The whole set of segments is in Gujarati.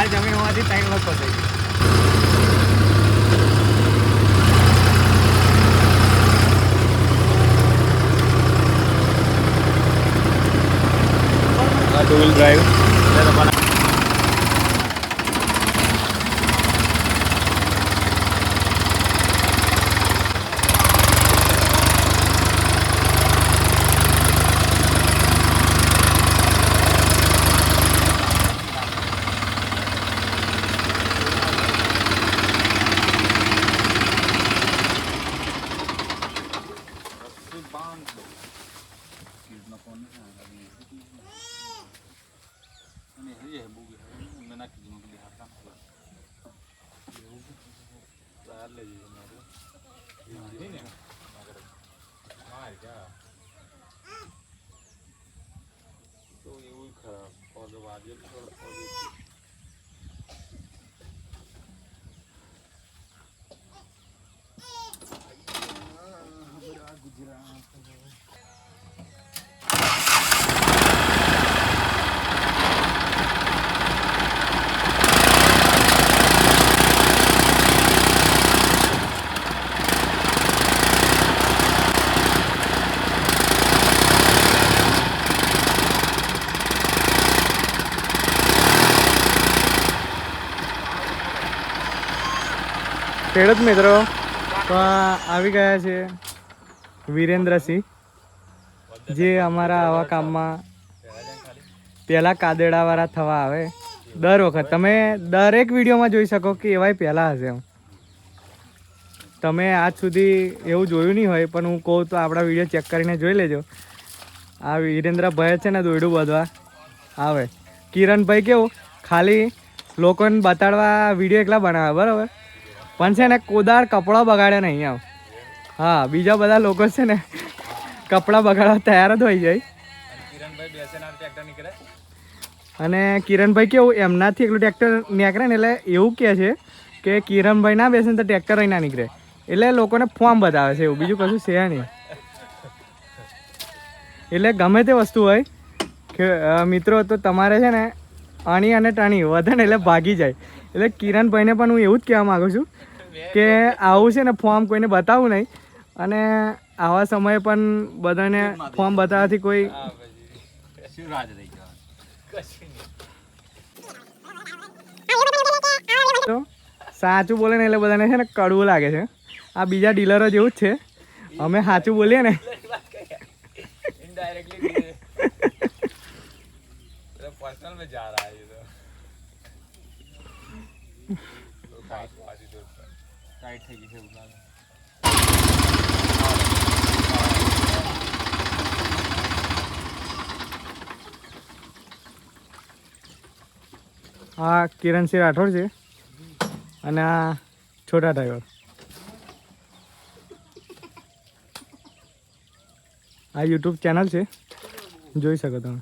અમારી જમીન હોવાથી 3 વખત થઈ ગઈ. ટુ વ્હીલ ડ્રાઈવ ખેડૂત મિત્રો તો આવી ગયા છે વિરેન્દ્રસિંહ, જે અમારા આવા કામમાં પહેલાં કાદેડાવાળા થવા આવે દર વખત. તમે દરેક વિડીયોમાં જોઈ શકો કે એવાય પહેલાં હશે. એમ તમે આજ સુધી એવું જોયું નહીં હોય, પણ હું કહું તો આપણા વિડીયો ચેક કરીને જોઈ લેજો. આ વિરેન્દ્રભાઈ છે ને દોયડું બાંધવા આવે. કિરણભાઈ કેવું ખાલી લોકોને બતાડવા વિડીયો એકલા બનાવે બરાબર, પણ છે ને કોદાળ કપડાં બગાડે નહીં આવ. હા, બીજા બધા લોકો છે ને કપડાં બગાડવા તૈયાર જ હોય જાય. અને કિરણભાઈ કેવું એમનાથી એકલું ટ્રેક્ટર નીકળે ને એટલે એવું કહે છે કે કિરણભાઈ ના બેસે ને તો ટ્રેક્ટર ના નીકળે. એટલે લોકોને ફોર્મ બતાવે છે, એવું બીજું કશું છે નહીં. એટલે ગમે તે વસ્તુ હોય કે મિત્રો, તો તમારે છે ને અણી અને ટણી વધે ને એટલે ભાગી જાય. એટલે કિરણભાઈને પણ હું એવું જ કહેવા માગું છું કે આવું છે ને ફોર્મ કોઈને બતાવવું નહીં. અને આવા સમયે પણ બધાને ફોર્મ બતાવવાથી કોઈ સાચું બોલે ને એટલે બધાને છે ને કડવું લાગે છે. આ બીજા ડીલરો જેવું જ છે, અમે સાચું બોલીએ ને આ કિરણસિંહ રાઠોડ છે અને આ છોટા ડ્રાઈવર. આ યુટ્યુબ ચેનલ છે, જોઈ શકો તમે.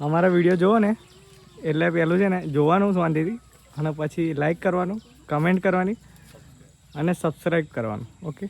અમારા વિડીયો જુઓ ને એટલે પહેલું છે ને જોવાનું શાંતિથી, અને પછી લાઈક કરવાનું, કમેન્ટ કરવાની અને સબસ્ક્રાઈબ કરવાનું. ઓકે.